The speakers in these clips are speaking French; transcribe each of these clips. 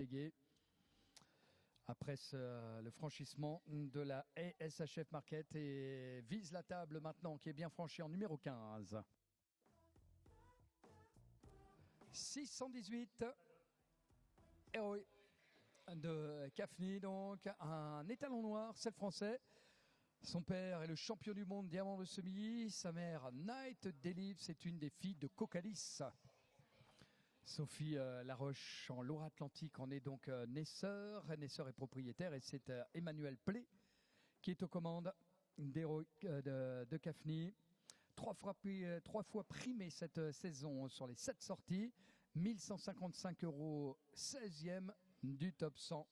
délégué. Après le franchissement de la SHF Market et vise la table maintenant qui est bien franchie en numéro 15. 618 Héroé de Cafni, donc un étalon noir, c'est le français. Son père est le champion du monde diamant de semi. Sa mère, Night Delive, c'est une des filles de Cocalis. Sophie Laroche en Loire-Atlantique en est donc naisseur. Naisseur est propriétaire et c'est Emmanuel Plé qui est aux commandes de Cafni. Trois fois primé cette saison sur les 7 sorties. 1155 €, 16e du top 100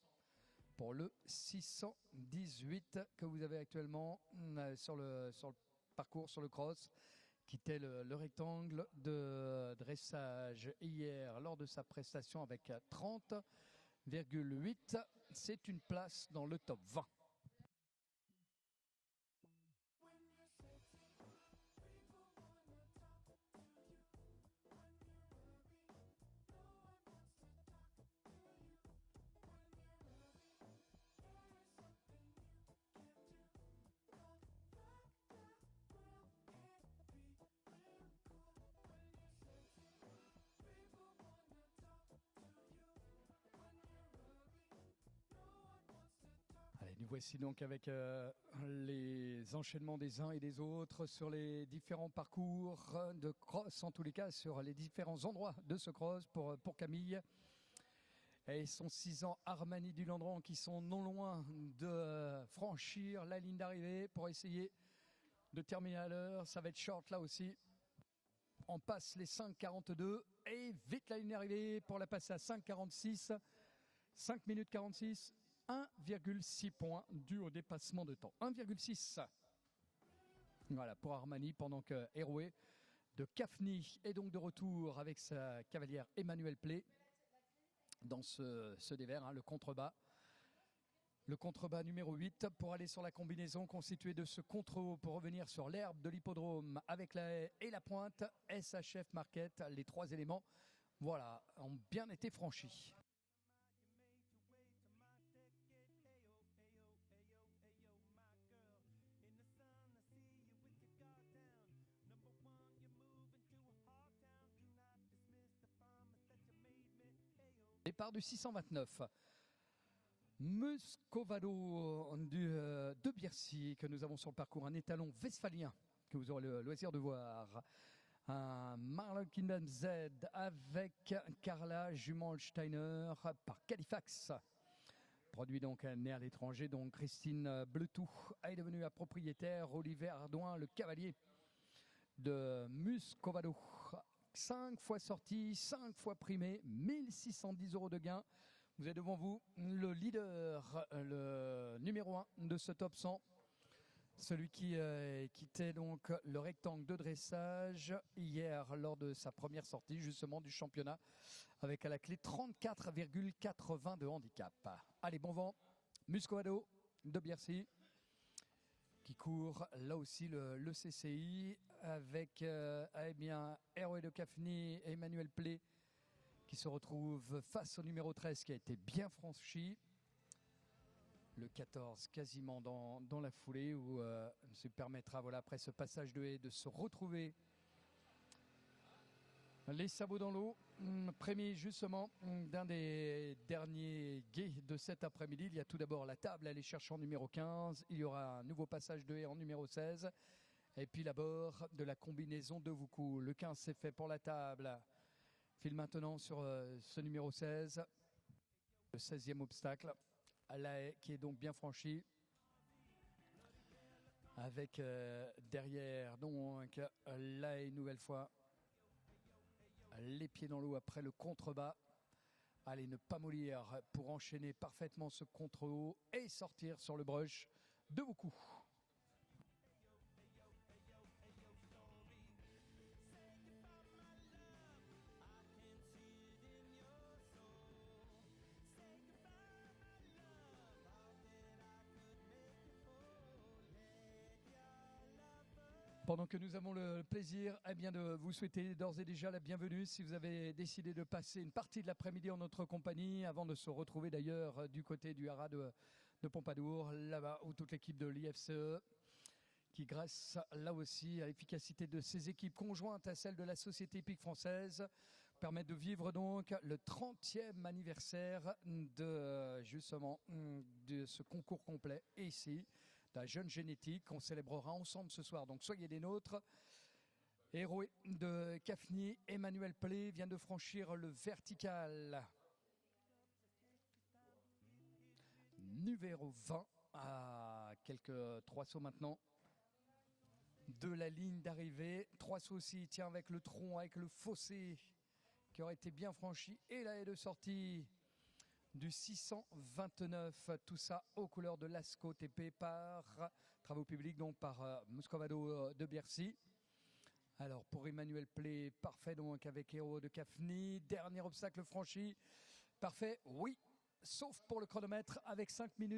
pour le 618 que vous avez actuellement sur le parcours, sur le cross. Quittait le rectangle de dressage hier lors de sa prestation avec 30,8. C'est une place dans le top 20. Allez, nous voici donc avec les enchaînements des uns et des autres sur les différents parcours de cross, en tous les cas sur les différents endroits de ce cross pour Camille. Et son 6 ans Armani du Landron qui sont non loin de franchir la ligne d'arrivée pour essayer de terminer à l'heure. Ça va être short là aussi. On passe les 5,42 et vite la ligne d'arrivée pour la passer à 5,46. 5 minutes 46. 1,6 points dû au dépassement de temps. 1,6. Voilà pour Armani, pendant que Héroé de Cafni est donc de retour avec sa cavalière Emmanuel Plé dans ce dévers, le contrebas. Le contrebas numéro 8 pour aller sur la combinaison constituée de ce contre-haut pour revenir sur l'herbe de l'hippodrome avec la haie et la pointe. SHF Market, les 3 éléments, voilà, ont bien été franchis. Départ du 629. Muscovado de Biercy que nous avons sur le parcours, un étalon westphalien que vous aurez le loisir de voir. Un Marlon Z avec Carla Jumensteiner par Califax. Produit donc né à l'étranger, donc Christine Bleutou est devenue la propriétaire. Olivier Ardouin, le cavalier de Muscovado. 5 fois sorti, 5 fois primé, 1610 € de gain. Vous avez devant vous le leader, le numéro 1 de ce top 100. Celui qui quittait donc le rectangle de dressage hier lors de sa première sortie justement du championnat avec à la clé 34,80 de handicap. Allez, bon vent, Muscovado de Biercy qui court là aussi le CCI avec Héroé de Cafni et Emmanuel Plé qui se retrouve face au numéro 13 qui a été bien franchi. Le 14 quasiment dans la foulée où se permettra après ce passage de haie de se retrouver les sabots dans l'eau. Premier justement d'un des derniers gays de cet après-midi. Il y a tout d'abord la table à aller chercher en numéro 15. Il y aura un nouveau passage de haie en numéro 16. Et puis l'abord de la combinaison de Voucou. Le 15 c'est fait pour la table. File maintenant sur ce numéro 16. Le 16e obstacle. La haie qui est donc bien franchie avec derrière donc la haie une nouvelle fois, les pieds dans l'eau après le contrebas. Allez, ne pas mollir pour enchaîner parfaitement ce contre-haut et sortir sur le brush de beaucoup. Pendant que nous avons le plaisir de vous souhaiter d'ores et déjà la bienvenue si vous avez décidé de passer une partie de l'après-midi en notre compagnie avant de se retrouver d'ailleurs du côté du haras de Pompadour, là-bas où toute l'équipe de l'IFCE qui grâce là aussi à l'efficacité de ses équipes conjointes à celle de la Société hippique française permet de vivre donc le 30e anniversaire de justement de ce concours complet et ici la jeune génétique qu'on célébrera ensemble ce soir. Donc soyez des nôtres. Héros de Cafni, Emmanuel Plé vient de franchir le vertical. Numéro 20 à quelques 3 sauts maintenant de la ligne d'arrivée. 3 sauts aussi, tiens, avec le tronc, avec le fossé qui aurait été bien franchi et la haie de sortie du 629, tout ça aux couleurs de l'ASCO TP par Travaux Publics, donc par Muscovado de Bercy. Alors pour Emmanuel Plé, parfait donc avec Héros de Cafni. Dernier obstacle franchi, parfait, oui, sauf pour le chronomètre avec 5 minutes.